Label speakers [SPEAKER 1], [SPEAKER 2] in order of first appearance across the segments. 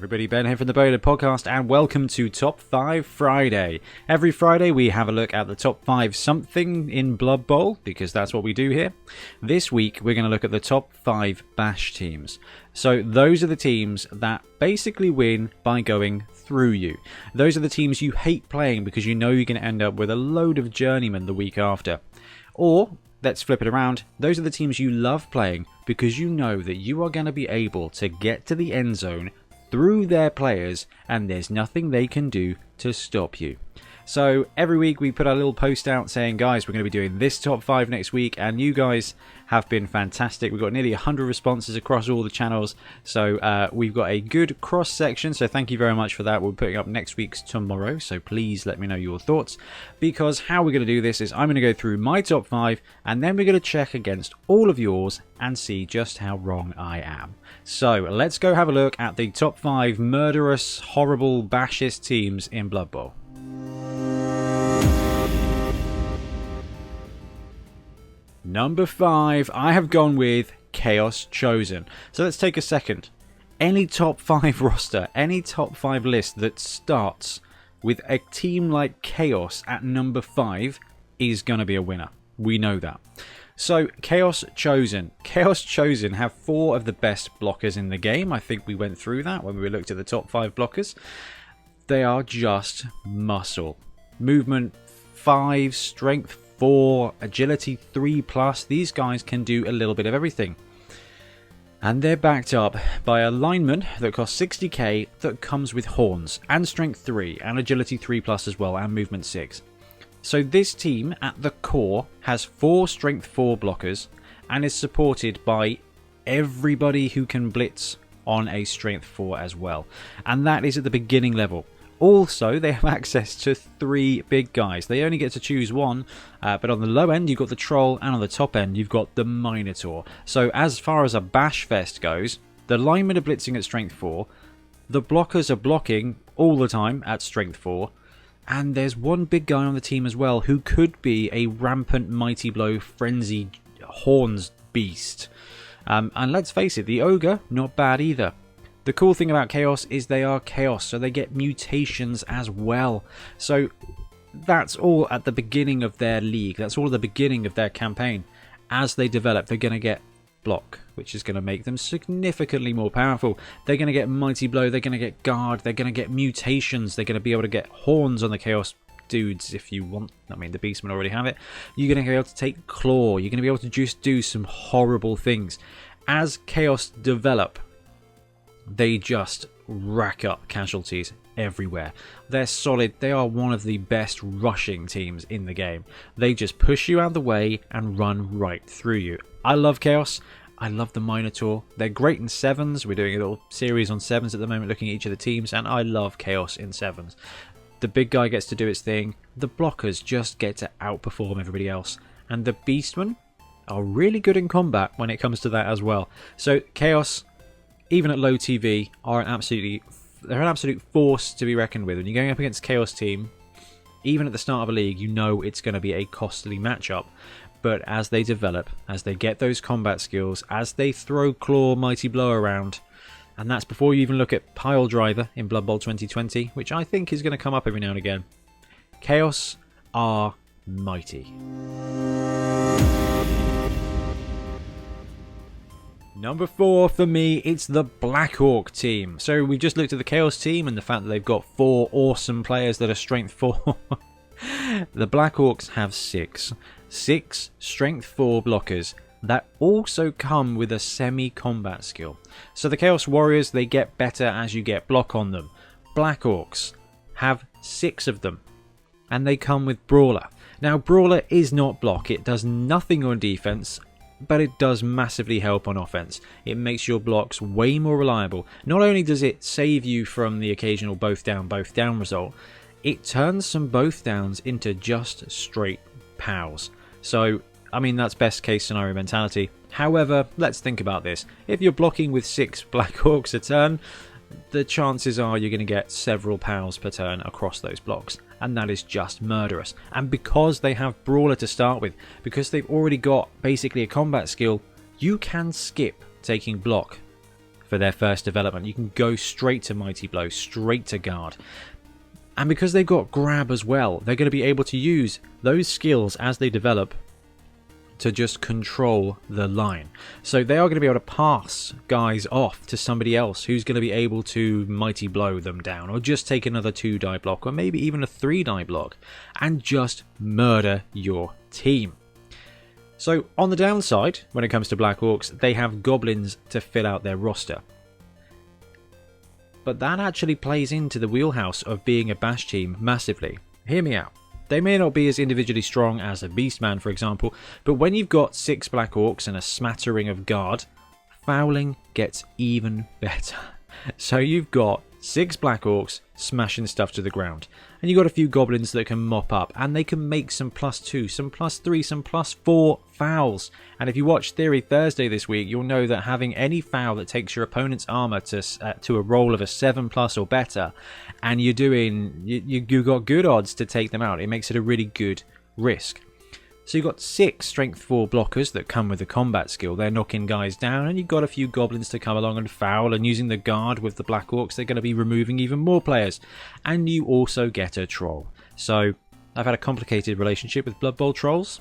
[SPEAKER 1] everybody, Ben here from the Bonehead podcast, and welcome to Top 5 Friday. Every Friday we have a look at the top 5 something in Blood Bowl, because that's what we do here. This week we're going to look at the top 5 bash teams. So those are the teams that basically win by going through you. Those are the teams you hate playing because you know you're going to end up with a load of journeymen the week after. Or, let's flip it around, those are the teams you love playing because you know that you are going to be able to get to the end zone through their players and there's nothing they can do to stop you. So every week we put our little post out saying, guys, we're going to be doing this top 5 next week, and you guys have been fantastic. We've got nearly 100 responses across all the channels, so we've got a good cross section, so thank you very much for that. We're putting up next week's tomorrow, so please let me know your thoughts, because how we're going to do this is I'm going to go through my top 5 and then we're going to check against all of yours and see just how wrong I am. So let's go have a look at the top 5 murderous, horrible, bashist teams in Blood Bowl. Number 5, I have gone with Chaos Chosen. So let's take a second. Any top 5 roster, any top 5 list that starts with a team like Chaos at number 5 is going to be a winner. We know that. So Chaos Chosen. Chaos Chosen have 4 of the best blockers in the game. I think we went through that when we looked at the top 5 blockers. They are just muscle. Movement 5, strength 4, agility 3+. These guys can do a little bit of everything. And they're backed up by a lineman that costs 60k that comes with horns, and strength 3, and agility 3+ as well, and movement 6. So this team at the core has 4 strength 4 blockers, and is supported by everybody who can blitz on a strength 4 as well. And that is at the beginning level. Also, they have access to 3 big guys. They only get to choose one, but on the low end, you've got the Troll, and on the top end, you've got the Minotaur. So as far as a bash fest goes, the linemen are blitzing at strength 4, the blockers are blocking all the time at strength 4, and there's one big guy on the team as well who could be a rampant Mighty Blow Frenzy Horns beast. And let's face it, the Ogre, not bad either. The cool thing about Chaos is they are Chaos, so they get mutations as well. So that's all at the beginning of their league. That's all at the beginning of their campaign. As they develop, they're going to get Block, which is going to make them significantly more powerful. They're going to get Mighty Blow, they're going to get Guard, they're going to get mutations, they're going to be able to get Horns on the Chaos dudes if you want. I mean, the Beastmen already have it. You're going to be able to take Claw, you're going to be able to just do some horrible things. As Chaos develop, they just rack up casualties everywhere. They're solid. They are one of the best rushing teams in the game. They just push you out of the way and run right through you. I love Chaos. I love the Minotaur. They're great in 7s. We're doing a little series on 7s at the moment, looking at each of the teams, and I love Chaos in 7s. The big guy gets to do its thing. The blockers just get to outperform everybody else. And the Beastmen are really good in combat when it comes to that as well. So Chaos, even at low TV, they're an absolute force to be reckoned with. When you're going up against Chaos team, even at the start of a league, you know it's going to be a costly matchup. But as they develop, as they get those combat skills, as they throw Claw, Mighty Blow around, and that's before you even look at Pile Driver in Blood Bowl 2020, which I think is going to come up every now and again. Chaos are mighty. Number 4 for me, it's the Black Orc team. So we've just looked at the Chaos team and the fact that they've got 4 awesome players that are strength 4. The Black Orcs have 6 strength 4 blockers that also come with a semi-combat skill. So the Chaos Warriors, they get better as you get block on them. Black Orcs have 6 of them, and they come with Brawler. Now Brawler is not block, it does nothing on defense, but it does massively help on offense. It makes your blocks way more reliable. Not only does it save you from the occasional both down result, it turns some both downs into just straight pows. So, I mean, that's best case scenario mentality. However, let's think about this. If you're blocking with 6 Black Orcs a turn, the chances are you're going to get several pows per turn across those blocks, and that is just murderous. And because they have Brawler to start with, because they've already got basically a combat skill, you can skip taking block for their first development. You can go straight to Mighty Blow, straight to Guard. And because they've got Grab as well, they're going to be able to use those skills as they develop to just control the line. So they are going to be able to pass guys off to somebody else who's going to be able to Mighty Blow them down, or just take another 2-die block, or maybe even a 3-die block, and just murder your team. So on the downside, when it comes to Black Orcs, they have goblins to fill out their roster. But that actually plays into the wheelhouse of being a bash team massively. Hear me out. They may not be as individually strong as a Beastman, for example, but when you've got 6 Black Orcs and a smattering of Guard, fouling gets even better. So you've got 6 Black Orcs smashing stuff to the ground, and you've got a few Goblins that can mop up, and they can make some +2, some +3, some +4 fouls. And if you watch Theory Thursday this week, you'll know that having any foul that takes your opponent's armor to a roll of a 7+ or better, and you're doing, you got good odds to take them out. It makes it a really good risk. So you've got 6 Strength 4 blockers that come with the combat skill. They're knocking guys down, and you've got a few Goblins to come along and foul, and using the Guard with the Black Orcs, they're going to be removing even more players. And you also get a Troll. So I've had a complicated relationship with Blood Bowl Trolls.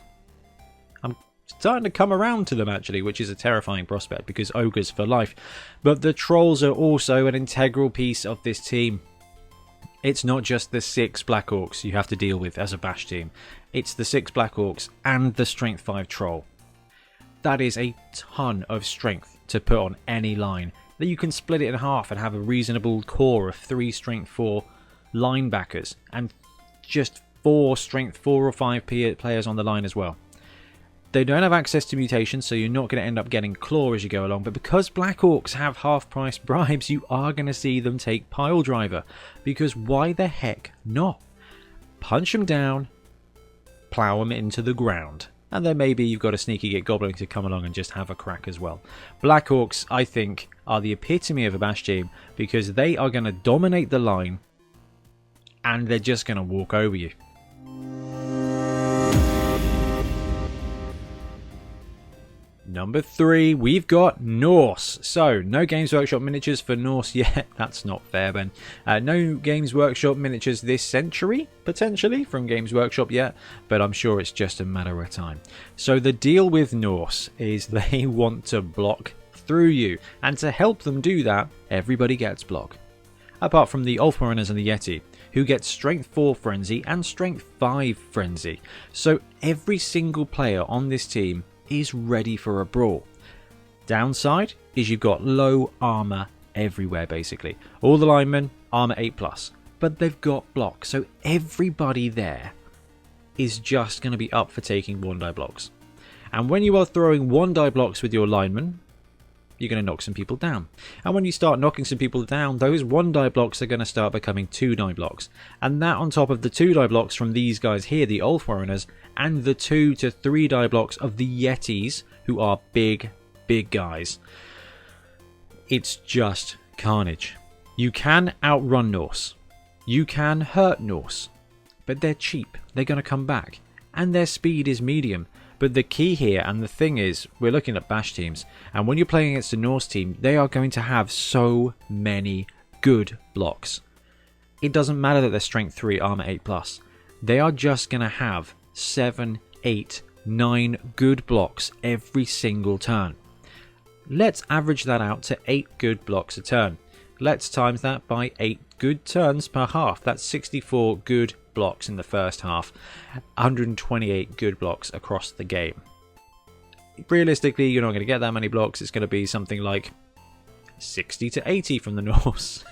[SPEAKER 1] I'm starting to come around to them, actually, which is a terrifying prospect, because Ogres for life. But the Trolls are also an integral piece of this team. It's not just the 6 Black Orcs you have to deal with as a bash team. It's the 6 Black Orcs and the Strength 5 Troll. That is a ton of strength to put on any line. That you can split it in half and have a reasonable core of 3 Strength 4 linebackers and just 4 Strength 4 or 5 players on the line as well. They don't have access to mutations, so you're not going to end up getting Claw as you go along, but because Black Orcs have half-price bribes, you are going to see them take Pile Driver, because why the heck not? Punch them down, plow them into the ground, and then maybe you've got a sneaky get Goblin to come along and just have a crack as well. Black Orcs, I think, are the epitome of a bash team, because they are going to dominate the line, and they're just going to walk over you. Number 3, we've got Norse. So, no Games Workshop miniatures for Norse yet. That's not fair, Ben. No Games Workshop miniatures this century, potentially, from Games Workshop yet, but I'm sure it's just a matter of time. So the deal with Norse is they want to block through you, and to help them do that, everybody gets block. Apart from the Ulfmariners and the Yeti, who get Strength 4 Frenzy and Strength 5 Frenzy. So every single player on this team is ready for a brawl. Downside is you've got low armor everywhere, basically. All the linemen, armor 8+, but they've got block, so everybody there is just going to be up for taking 1-die blocks. And when you are throwing 1-die blocks with your linemen, you're going to knock some people down. And when you start knocking some people down, those 1-die blocks are going to start becoming 2-die blocks. And that on top of the 2-die blocks from these guys here, the Ulfmariners, and the 2 to 3-die blocks of the Yetis, who are big, big guys. It's just carnage. You can outrun Norse. You can hurt Norse. But they're cheap. They're going to come back. And their speed is medium. But the key here, and the thing is, we're looking at bash teams, and when you're playing against a Norse team, they are going to have so many good blocks. It doesn't matter that they're Strength 3, Armor 8+. They are just going to have 7, 8, 9 good blocks every single turn. Let's average that out to 8 good blocks a turn. Let's times that by 8 good turns per half. That's 64 good blocks in the first half, 128 good blocks across the game. Realistically, you're not going to get that many blocks. It's going to be something like 60 to 80 from the Norse.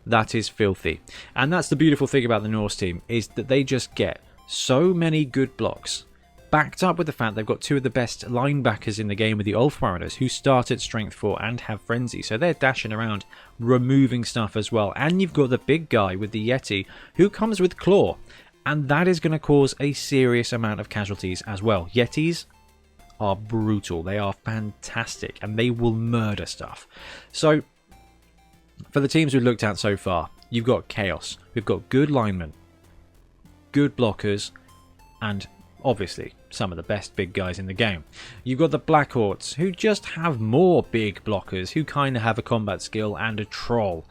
[SPEAKER 1] That is filthy. And that's the beautiful thing about the Norse team, is that they just get so many good blocks, backed up with the fact they've got 2 of the best linebackers in the game with the Ulfmariners, who start at Strength 4 and have Frenzy, so they're dashing around removing stuff as well. And you've got the big guy with the Yeti, who comes with Claw, and that is going to cause a serious amount of casualties as well. Yetis are brutal, they are fantastic, and they will murder stuff. So for the teams we've looked at so far, you've got Chaos, we've got good linemen, good blockers, and obviously some of the best big guys in the game. You've got the Black Orcs, who just have more big blockers, who kind of have a combat skill and a troll.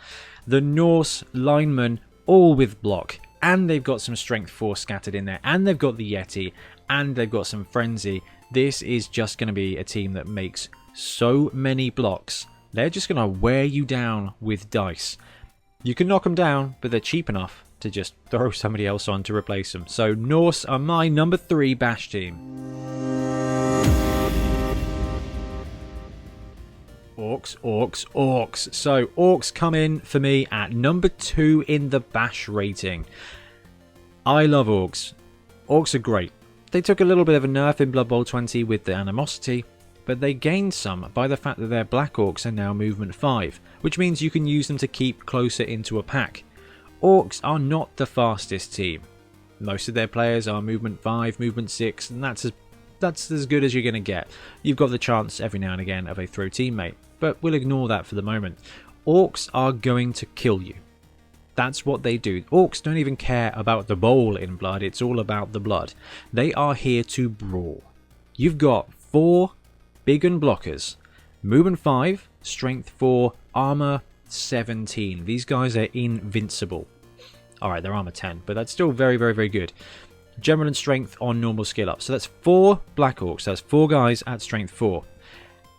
[SPEAKER 1] The Norse linemen, all with block, and they've got some strength 4 scattered in there, and they've got the Yeti, and they've got some frenzy. This is just going to be a team that makes so many blocks. They're just going to wear you down with dice. You can knock them down, but they're cheap enough to just throw somebody else on to replace them. So Norse are my number 3 bash team. Orcs, Orcs, Orcs. So Orcs come in for me at number 2 in the bash rating. I love Orcs. Orcs are great. They took a little bit of a nerf in Blood Bowl 20 with the animosity, but they gained some by the fact that their Black Orcs are now movement 5, which means you can use them to keep closer into a pack. Orcs are not the fastest team. Most of their players are movement 5, movement 6, and that's as good as you're going to get. You've got the chance every now and again of a throw teammate, but we'll ignore that for the moment. Orcs are going to kill you. That's what they do. Orcs don't even care about the bowl in blood, it's all about the blood. They are here to brawl. You've got 4 big and blockers, movement 5, strength 4, armor 17. These guys are invincible. Alright, they're armor 10, but that's still very, very, very good. General and strength on normal skill up. So that's 4 Black Orcs. That's 4 guys at strength 4.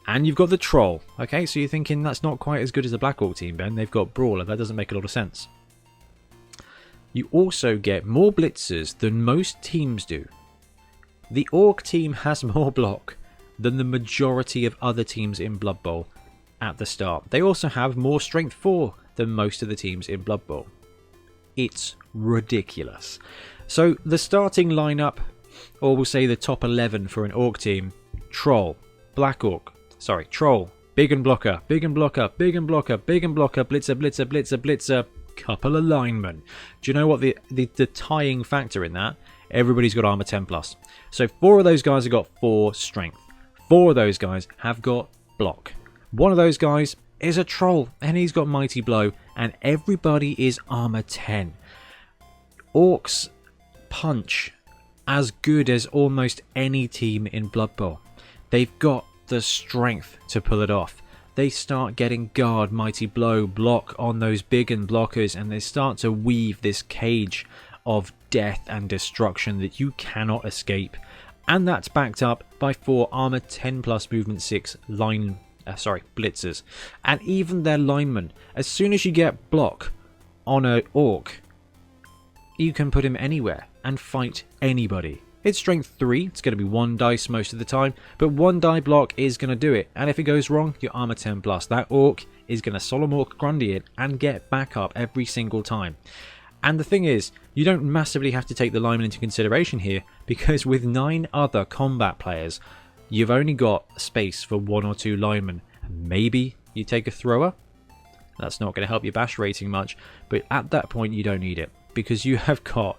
[SPEAKER 1] And you've got the Troll. Okay, so you're thinking that's not quite as good as the Black Orc team, Ben. They've got Brawler. That doesn't make a lot of sense. You also get more blitzers than most teams do. The Orc team has more block than the majority of other teams in Blood Bowl at the start. They also have more strength 4 than most of the teams in Blood Bowl. It's ridiculous. So the starting lineup, or we'll say the top 11 for an Orc team: Troll, Black Orc, Troll, Big and Blocker, Big and Blocker, Big and Blocker, Big and Blocker, Blitzer, Blitzer, Blitzer, Blitzer, couple of linemen. Do you know what the tying factor in that? Everybody's got armor 10 plus. So 4 of those guys have got 4 strength. 4 of those guys have got block. One of those guys is a Troll, and he's got mighty blow, and everybody is armor 10. Orcs punch as good as almost any team in Blood Bowl. They've got the strength to pull it off. They start getting guard, mighty blow, block on those big and blockers, and they start to weave this cage of death and destruction that you cannot escape. And that's backed up by 4 armor 10 plus movement 6 blitzers. And even their linemen, as soon as you get block on an Orc, you can put him anywhere and fight anybody. It's strength 3, it's going to be 1 dice most of the time, but 1 die block is going to do it, and if it goes wrong, your armor 10 plus. That Orc is going to Solemn Orc Grundy it and get back up every single time. And the thing is, you don't massively have to take the lineman into consideration here, because with 9 other combat players, you've only got space for 1 or 2 linemen. Maybe you take a thrower. That's not going to help your bash rating much, but at that point you don't need it, because you have got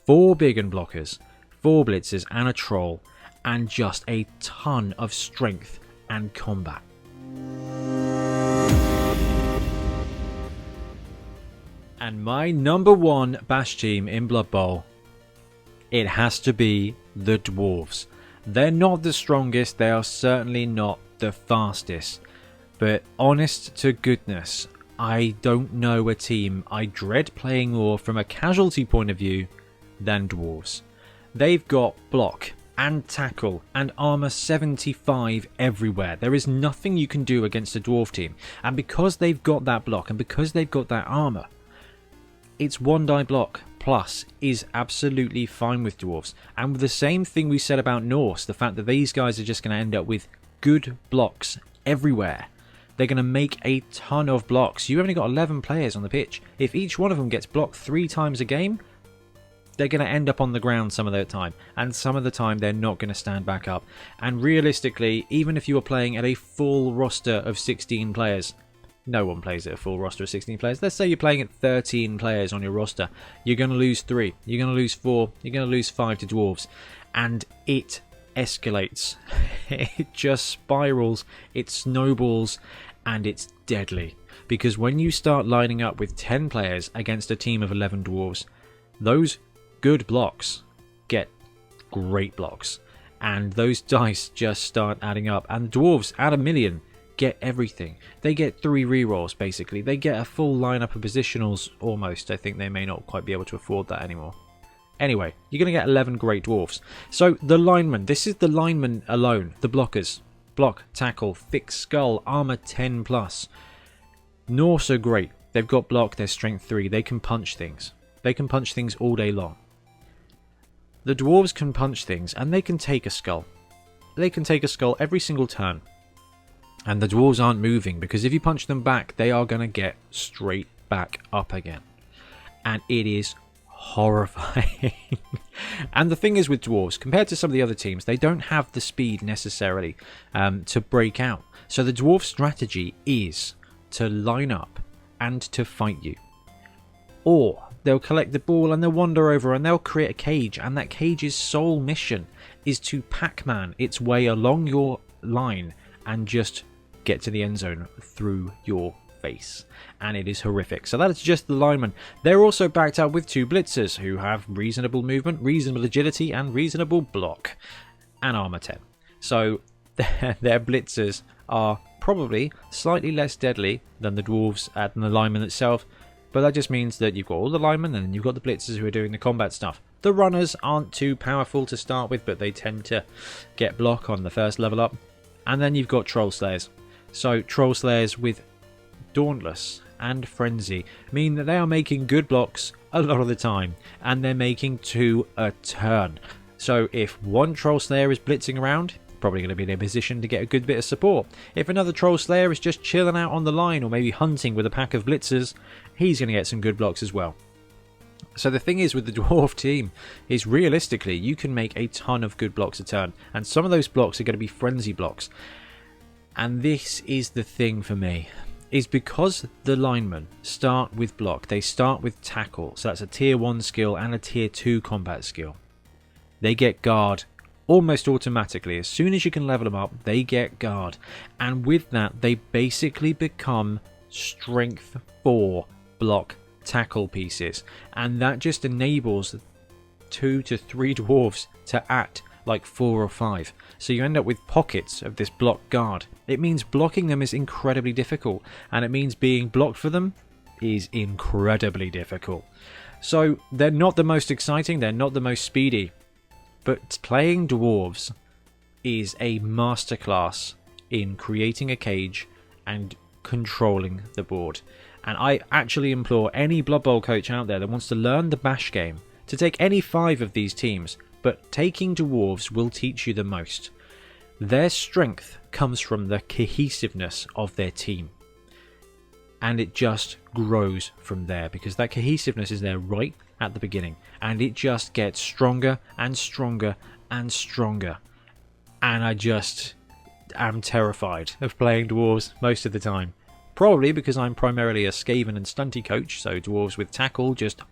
[SPEAKER 1] 4 big and blockers, 4 blitzers and a Troll, and just a ton of strength and combat. And my number 1 bash team in Blood Bowl, it has to be the Dwarfs. They're not the strongest, they are certainly not the fastest, but honest to goodness, I don't know a team I dread playing more from a casualty point of view than Dwarves. They've got block and tackle and armor 75 everywhere. There is nothing you can do against a dwarf team, and because they've got that block and because they've got that armor, it's 1 die block plus is absolutely fine with dwarves. And with the same thing we said about Norse, the fact that these guys are just going to end up with good blocks everywhere. They're going to make a ton of blocks. You've only got 11 players on the pitch. If each one of them gets blocked 3 times a game, they're going to end up on the ground some of the time, and some of the time they're not going to stand back up. And realistically, even if you were playing at a full roster of 16 players, no one plays at a full roster of 16 players. Let's say you're playing at 13 players on your roster. You're going to lose 3, you're going to lose 4, you're going to lose 5 to dwarves, and it escalates. It just spirals, it snowballs, and it's deadly. Because when you start lining up with 10 players against a team of 11 dwarves, those good blocks get great blocks. And those dice just start adding up. And the dwarves, at 1,000,000, get everything. They get 3 rerolls, basically. They get a full lineup of positionals, almost. I think they may not quite be able to afford that anymore. Anyway, you're going to get 11 great dwarves. So, the linemen. This is the linemen alone. The blockers. Block, tackle, thick skull, armor 10+. Norse are great. They've got block, they're strength 3. They can punch things. They can punch things all day long. The dwarves can punch things, and they can take a skull. They can take a skull every single turn. And the dwarves aren't moving, because if you punch them back, they are going to get straight back up again. And it is horrifying. And the thing is with dwarves, compared to some of the other teams, they don't have the speed necessarily to break out. So the dwarf strategy is to line up and to fight you. Or they'll collect the ball and they'll wander over and they'll create a cage, and that cage's sole mission is to Pac-Man its way along your line and just get to the end zone through your face. And it is horrific. So that is just the linemen. They're also backed up with 2 blitzers who have reasonable movement, reasonable agility, and reasonable block, and armor 10. So their blitzers are probably slightly less deadly than the dwarves and the linemen itself. But that just means that you've got all the linemen and then you've got the blitzers who are doing the combat stuff. The runners aren't too powerful to start with, but they tend to get block on the first level up. And then you've got troll slayers. So troll slayers with Dauntless and Frenzy mean that they are making good blocks a lot of the time. And they're making 2 a turn. So if one troll slayer is blitzing around, probably going to be in a position to get a good bit of support. If another troll slayer is just chilling out on the line or maybe hunting with a pack of blitzers, he's going to get some good blocks as well. So the thing is with the dwarf team is realistically you can make a ton of good blocks a turn, and some of those blocks are going to be frenzy blocks. And this is the thing for me, is because the linemen start with block, they start with tackle, so that's a tier 1 skill and a tier 2 combat skill. They get guard almost automatically. As soon as you can level them up, they get guard. And with that, they basically become strength 4 block tackle pieces. And that just enables 2 to 3 dwarves to act like 4 or 5. So you end up with pockets of this block guard. It means blocking them is incredibly difficult. And it means being blocked for them is incredibly difficult. So they're not the most exciting, they're not the most speedy. But playing dwarves is a masterclass in creating a cage and controlling the board. And I actually implore any Blood Bowl coach out there that wants to learn the bash game to take any 5 of these teams, but taking dwarves will teach you the most. Their strength comes from the cohesiveness of their team. And it just grows from there, because that cohesiveness is there right at the beginning, and it just gets stronger and stronger and stronger. And I just am terrified of playing dwarves most of the time. Probably because I'm primarily a Skaven and stunty coach, so dwarves with tackle just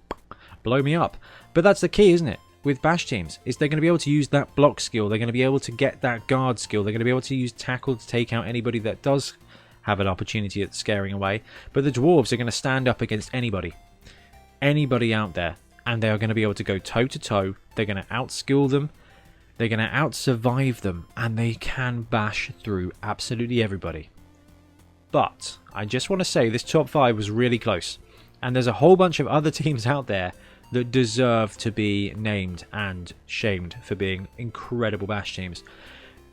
[SPEAKER 1] blow me up. But that's the key, isn't it? With bash teams, is they're going to be able to use that block skill, they're going to be able to get that guard skill, they're going to be able to use tackle to take out anybody that does have an opportunity at scaring away. But the dwarves are going to stand up against anybody out there, and they are going to be able to go toe to toe. They're going to outskill them, they're going to out-survive them, and they can bash through absolutely everybody. But I just want to say this top 5 was really close, and there's a whole bunch of other teams out there that deserve to be named and shamed for being incredible bash teams.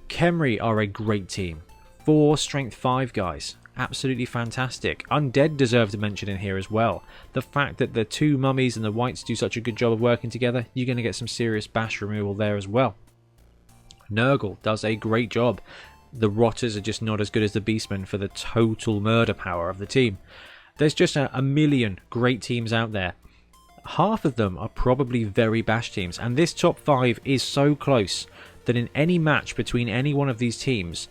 [SPEAKER 1] Khemri are a great team. 4 strength 5 guys. Absolutely fantastic. Undead deserve to mention in here as well. The fact that the 2 mummies and the whites do such a good job of working together, you're going to get some serious bash removal there as well. Nurgle does a great job. The Rotters are just not as good as the Beastmen for the total murder power of the team. There's just a million great teams out there. Half of them are probably very bash teams, and this top 5 is so close that in any match between any one of these teams,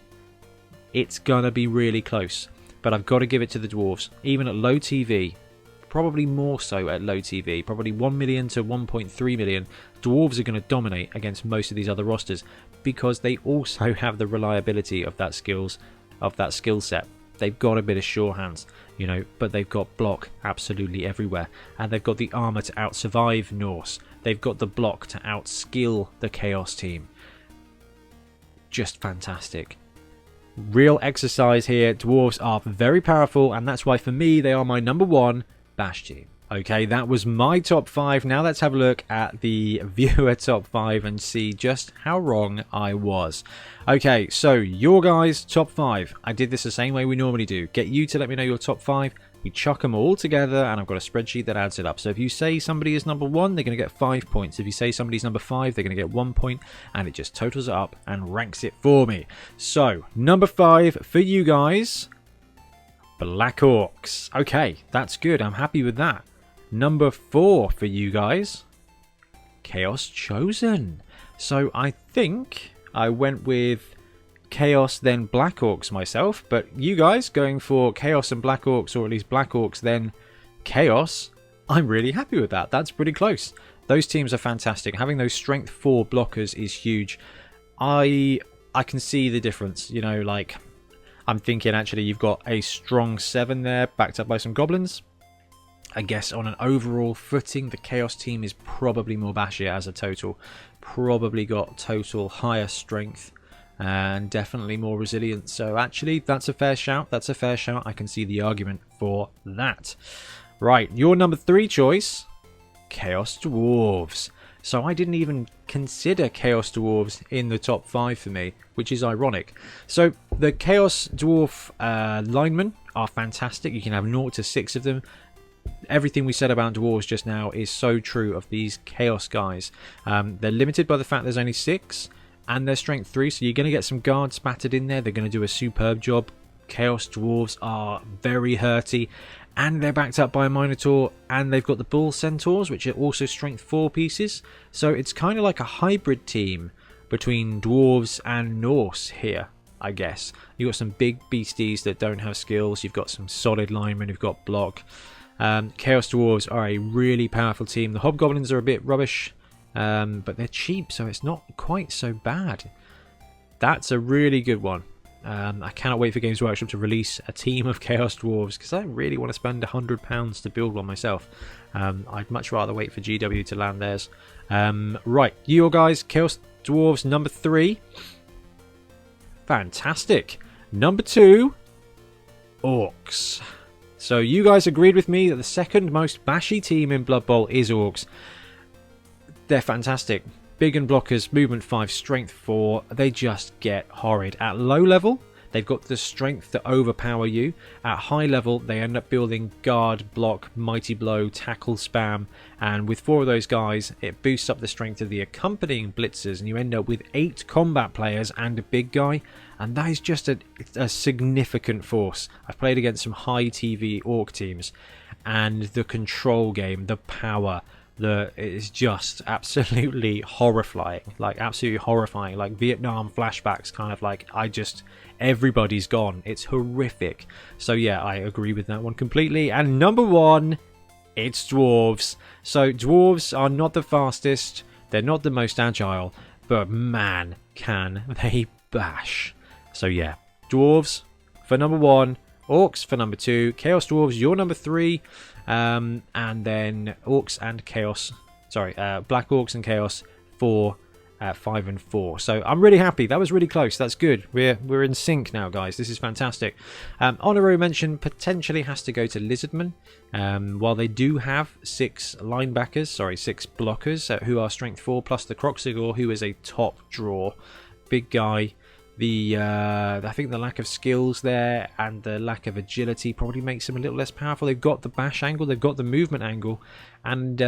[SPEAKER 1] it's gonna be really close. But I've got to give it to the dwarves, even at low TV, probably more so at low TV, probably 1 million to 1.3 million, dwarves are going to dominate against most of these other rosters because they also have the reliability of that skill set. they've got a bit of sure hands, you know, but they've got block absolutely everywhere. And they've got the armor to out-survive Norse. They've got the block to out-skill the Chaos team. Just fantastic. Real exercise here. Dwarves are very powerful, and that's why for me they are my number 1 bash team. Okay, that was my top 5. Now let's have a look at the viewer top 5 and see just how wrong I was. Okay, so your guys' top 5. I did this the same way we normally do. Get you to let me know your top 5. We chuck them all together, and I've got a spreadsheet that adds it up. So if you say somebody is number 1, they're going to get 5 points. If you say somebody's number 5, they're going to get 1 point, and it just totals it up and ranks it for me. So, number 5 for you guys, Black Orcs. Okay, that's good. I'm happy with that. Number 4 for you guys, Chaos Chosen. So I think I went with Chaos then Black Orcs myself, but you guys going for Chaos and Black Orcs, or at least Black Orcs then Chaos, I'm really happy with that. That's pretty close. Those teams are fantastic. Having those strength 4 blockers is huge. I can see the difference, you know, like I'm thinking actually you've got a strong 7 there backed up by some goblins. I guess on an overall footing, the Chaos team is probably more bashier as a total. Probably got total higher strength and definitely more resilient. So actually, that's a fair shout. That's a fair shout. I can see the argument for that. Right, your number 3 choice, Chaos Dwarves. So I didn't even consider Chaos Dwarves in the top 5 for me, which is ironic. So the Chaos Dwarf linemen are fantastic. You can have 0 to 6 of them. Everything we said about dwarves just now is so true of these Chaos guys. They're limited by the fact there's only 6 and they're strength 3, so you're going to get some guards spattered in there. They're going to do a superb job. Chaos dwarves are very hurty, and they're backed up by a Minotaur, and they've got the Bull Centaurs, which are also strength 4 pieces. So it's kind of like a hybrid team between dwarves and Norse here, I guess. You've got some big beasties that don't have skills. You've got some solid linemen who've got block. Chaos Dwarves are a really powerful team. The Hobgoblins are a bit rubbish, but they're cheap, so it's not quite so bad. That's a really good one. I cannot wait for Games Workshop to release a team of Chaos Dwarves, because I really want to spend £100 to build one myself. I'd much rather wait for GW to land theirs. Right, you guys, Chaos Dwarves number 3. Fantastic. Number 2, Orcs. So you guys agreed with me that the second most bashy team in Blood Bowl is Orcs. They're fantastic. Big and blockers, movement 5, strength 4. They just get horrid. At low level, they've got the strength to overpower you. At high level, they end up building guard, block, mighty blow, tackle, spam. And with 4 of those guys, it boosts up the strength of the accompanying blitzers. And you end up with 8 combat players and a big guy. And that is just a significant force. I've played against some high TV Orc teams, and the control game, the power, it is just absolutely horrifying. Like absolutely horrifying. Like Vietnam flashbacks, kind of like everybody's gone. It's horrific. So yeah, I agree with that one completely. And number 1, it's dwarves. So dwarves are not the fastest. They're not the most agile, but man, can they bash. So yeah, dwarves for number 1, orcs for number 2, chaos dwarves, your number 3, and then orcs and chaos, black orcs and chaos for 5 and 4. So I'm really happy. That was really close. That's good. We're in sync now, guys. This is fantastic. Honorary mention potentially has to go to Lizardmen. While they do have 6 blockers who are strength 4, plus the Croxigor, who is a top draw, big guy. I think the lack of skills there and the lack of agility probably makes them a little less powerful. They've got the bash angle, they've got the movement angle, and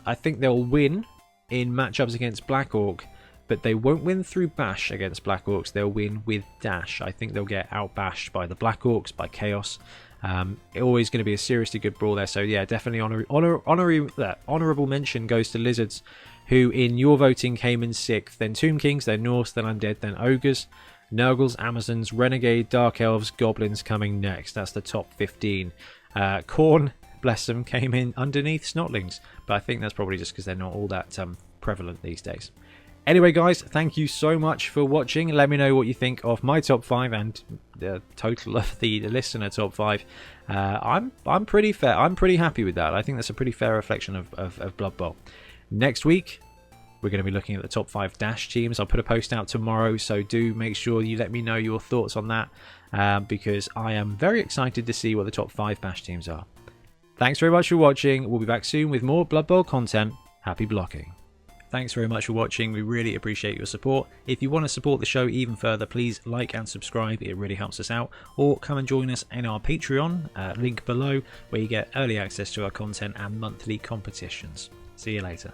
[SPEAKER 1] I think they'll win in matchups against Black Orc, but they won't win through bash against Black Orcs. They'll win with dash. I think they'll get outbashed by the Black Orcs, by Chaos. Always going to be a seriously good brawl there. So yeah, definitely honorable mention goes to Lizards, who in your voting came in 6th, then Tomb Kings, then Norse, then Undead, then Ogres, Nurgles, Amazons, Renegade, Dark Elves, Goblins coming next. That's the top 15. Khorne, bless them, came in underneath Snotlings, but I think that's probably just because they're not all that prevalent these days. Anyway, guys, thank you so much for watching. Let me know what you think of my top 5 and the total of the listener top 5. I'm pretty fair. I'm pretty happy with that. I think that's a pretty fair reflection of Blood Bowl. Next week, we're going to be looking at the top 5 Dash teams. I'll put a post out tomorrow, so do make sure you let me know your thoughts on that, because I am very excited to see what the top 5 Bash teams are. Thanks very much for watching. We'll be back soon with more Blood Bowl content. Happy blocking. Thanks very much for watching. We really appreciate your support. If you want to support the show even further, please like and subscribe. It really helps us out. Or come and join us in our Patreon, link below, where you get early access to our content and monthly competitions. See you later.